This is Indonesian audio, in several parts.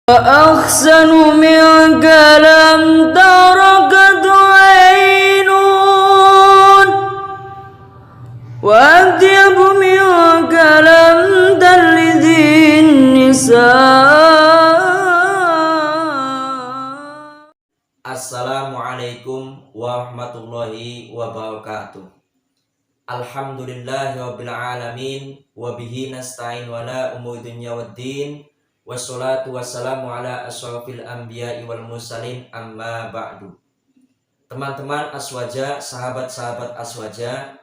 وأحسن منك لم تركت عين وأطيب منك لم تلد النساء. Assalamualaikum warahmatullahi wabarakatuh. Alhamdulillahirabbil alamin wa bihi nasta'in wala umuri dunya waddin. Wassalatu wassalamu ala asyrafil anbiya'i wal mursalin, amma ba'du. Teman-teman Aswaja, sahabat-sahabat Aswaja,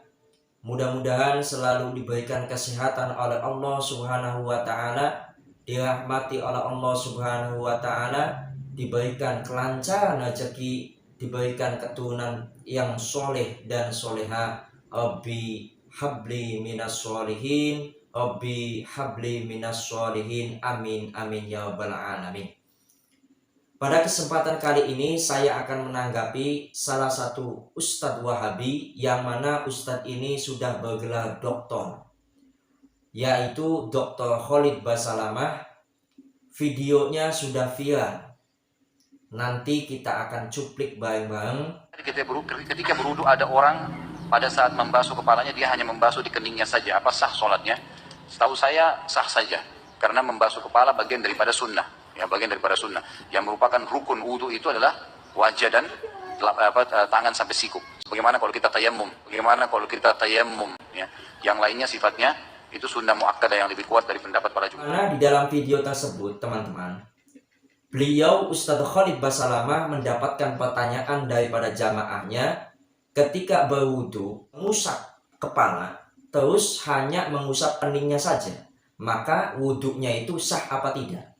mudah-mudahan selalu diberikan kesehatan oleh Allah Subhanahu wa taala, dirahmati oleh Allah Subhanahu wa taala, diberikan kelancaran rezeki, diberikan keturunan yang soleh dan soleha. Rabbi habli minas sholihin, Rabbi habli minas sholihin, amin amin ya rabbal alamin. Pada kesempatan kali ini saya akan menanggapi salah satu Ustadz Wahabi, yang mana Ustadz ini sudah bergelar doktor, yaitu Dr. Khalid Basalamah. Videonya sudah viral. Nanti kita akan cuplik bareng-bareng. Ketika berwudu ada orang pada saat membasuh kepalanya, dia hanya membasuh di keningnya saja. Apa sah sholatnya? Setahu saya sah saja, karena membasuh kepala bagian daripada sunnah, ya, bagian daripada sunnah. Yang merupakan rukun wudu itu adalah wajah dan tangan sampai siku. Bagaimana kalau kita tayamum? Ya. Yang lainnya sifatnya itu sunnah muakkadah yang lebih kuat dari pendapat para jumhur. Karena di dalam video tersebut, teman-teman, beliau Ustadz Khalid Basalamah mendapatkan pertanyaan daripada jamaahnya ketika berwudu mengusap kepala terus hanya mengusap keningnya saja, maka wudunya itu sah apa tidak?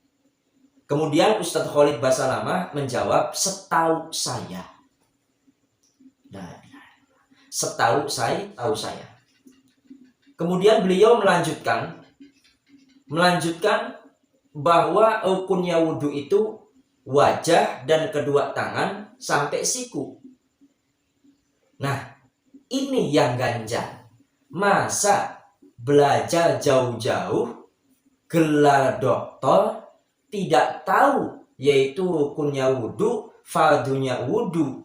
Kemudian Ustadz Khalid Basalamah menjawab, setahu saya. Setahu saya. Kemudian beliau melanjutkan bahwa rukunnya wudu itu wajah dan kedua tangan sampai siku. Nah, ini yang ganjal. Masa belajar jauh-jauh, gelar doktor, tidak tahu yaitu rukunnya wudu, fardunya wudu.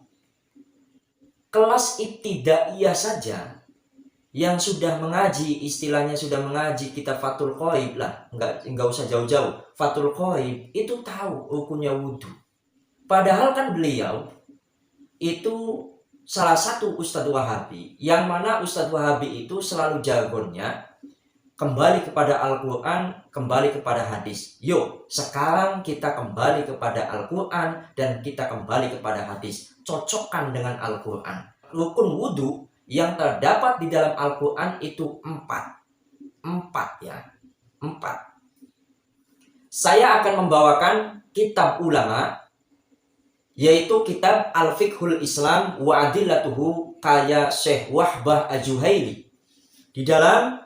Kelas ibtidaiyah saja yang sudah mengaji, istilahnya sudah mengaji kitab Fathul Qorib lah, enggak usah jauh-jauh. Fathul Qorib itu tahu rukunnya wudu. Padahal kan beliau itu salah satu Ustadz Wahabi, yang mana Ustadz Wahabi itu selalu jargonnya kembali kepada Al-Quran, kembali kepada hadis. Yuk, sekarang kita kembali kepada Al-Quran dan kita kembali kepada hadis. Cocokkan dengan Al-Quran. Rukun wudu yang terdapat di dalam Al-Quran itu 4. 4. Saya akan membawakan kitab ulama, yaitu kitab Al-Fiqhul Islam wa Adillatuhu karya Syekh Wahbah Al-Juhaili. Di dalam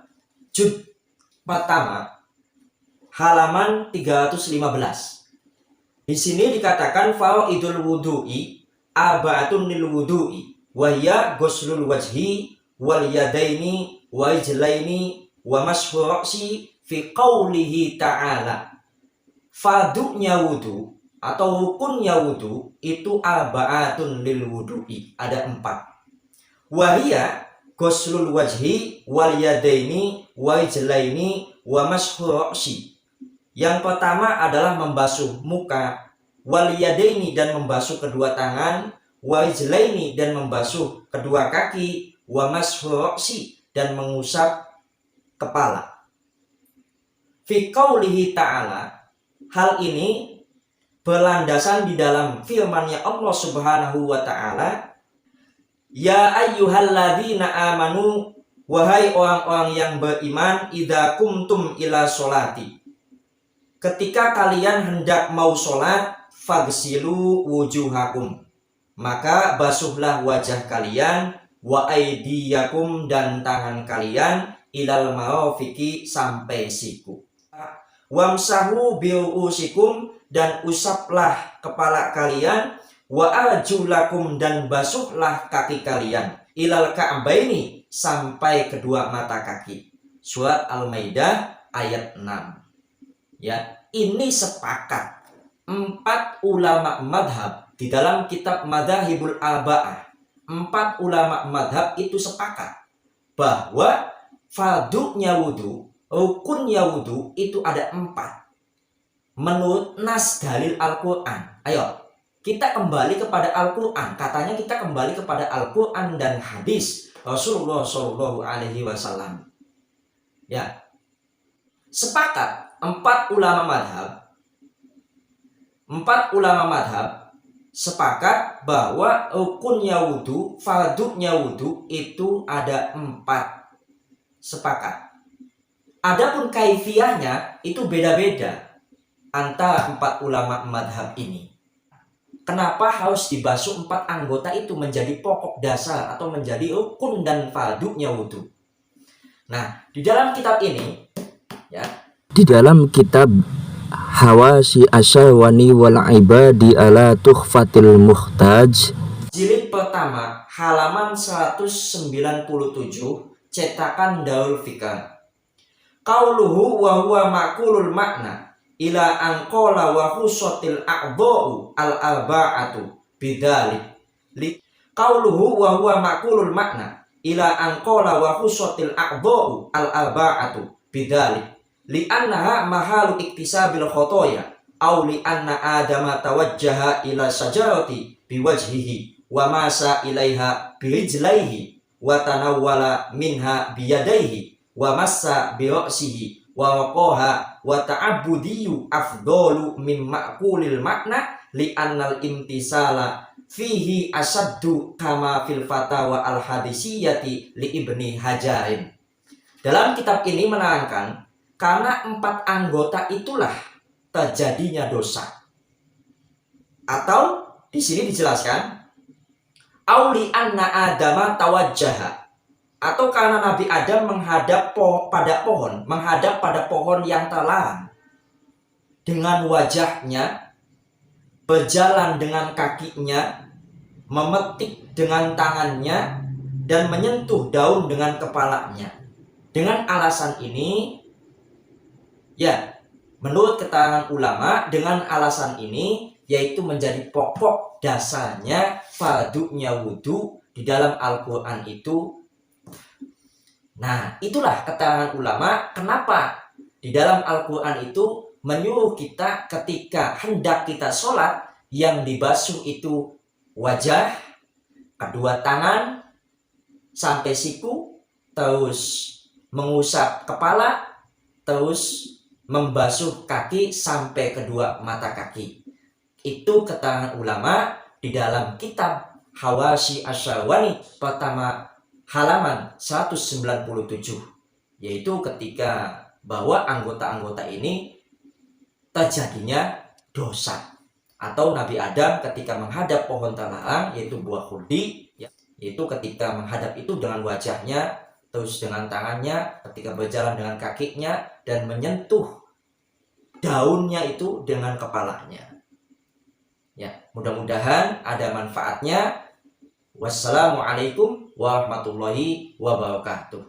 juz pertama halaman 315. Di sini dikatakan faraidul wudu'i arba'atun lil wudu'i wa hiya ghuslul wajhi wal yadaini wa rijlaini wa mashu ra'si fi qaulihi ta'ala. Fardunya wudu atau rukunnya wudu itu arba'atun lil wudu'i, ada 4. Wahia ghuslul wajhi wal yadaini wa rijlaini wa mashu ra'si. Yang pertama adalah membasuh muka, wal yadaini dan membasuh kedua tangan, wa rijlaini dan membasuh kedua kaki, wa mashu ra'si dan mengusap kepala. Fi qaulihi ta'ala, hal ini berlandasan di dalam firman-Nya Allah Subhanahu wa taala, ya ayyuhalladzina amanu, wahai orang-orang yang beriman, idza kumtum ila sholati, ketika kalian hendak mau sholat, fagsilu wujuhakum, maka basuhlah wajah kalian, wa aydiyakum dan tangan kalian, ilal marafiqi sampai siku, wamsahu birusikum dan usaplah kepala kalian, wa arjulakum dan basuhlah kaki kalian, ilal ka'baini sampai kedua mata kaki. Surat Al-Maidah ayat 6. Ya, ini sepakat 4 ulama madhab di dalam kitab Madzhabul Arba'ah, 4 ulama madhab itu sepakat bahwa fardunya wudu, rukunnya wudu itu ada 4 menurut nas dalil Al-Quran. Ayo kita kembali kepada Al-Quran. Katanya kita kembali kepada Al-Quran dan hadis Rasulullah Shallallahu Alaihi Wasallam. Ya, sepakat 4 ulama madhab sepakat bahwa rukunnya wudu, fardunya wudu itu ada 4. Sepakat. Adapun kaifiyahnya itu beda-beda antara 4 ulama madhab ini. Kenapa harus dibasuh 4 anggota itu menjadi pokok dasar atau menjadi rukun dan fardunya wudu? Nah, di dalam kitab ini, ya, Di dalam kitab Hawasi Asyawani wal Ibadi ala Tuhfatil Muhtaj, jilid pertama, halaman 197, cetakan Darul Fikr. Qauluhu wa huwa ma'kulul makna ila anqala wa khusatil a'dha'u al-arba'atu bidzalik. Qauluhu wa huwa ma'kulul makna ila anqala wa khusatil a'dha'u al-arba'atu bidzalik. Li'annaha mahalu iktisabil khotoya aw li'anna adama tawajjaha ila syajarati biwajhihi wa masa ilaiha birijlaihi wa tanawwala minha biyadaihi wa massa biroksihi wa waqaha wa ta'abudiyu afdalu min ma'kulil makna li'annal imtisala fihi asaddu kama fil fatawa al hadisiyati li Ibni Hajarin. Dalam kitab ini menerangkan karena 4 anggota itulah terjadinya dosa. Atau di sini dijelaskan auli anna adama tawajjaha, atau karena Nabi Adam menghadap pada pohon yang terlarang dengan wajahnya, berjalan dengan kakinya, memetik dengan tangannya, dan menyentuh daun dengan kepalanya. Dengan alasan ini, ya, menurut keterangan ulama, dengan alasan ini yaitu menjadi pokok dasarnya fardunya wudu di dalam Al-Quran itu. Nah, itulah keterangan ulama kenapa di dalam Al-Quran itu menyuruh kita ketika hendak kita sholat yang dibasuh itu wajah, kedua tangan sampai siku, terus mengusap kepala, terus membasuh kaki sampai kedua mata kaki. Itu keterangan ulama di dalam kitab Hawasi Asyawani pertama halaman 197, yaitu ketika bahwa anggota-anggota ini terjadinya dosa, atau Nabi Adam ketika menghadap pohon terlarang yaitu buah khuldi, yaitu ketika menghadap itu dengan wajahnya, terus dengan tangannya, ketika berjalan dengan kakinya, dan menyentuh daunnya itu dengan kepalanya. Ya, mudah-mudahan ada manfaatnya. Wassalamualaikum warahmatullahi wabarakatuh.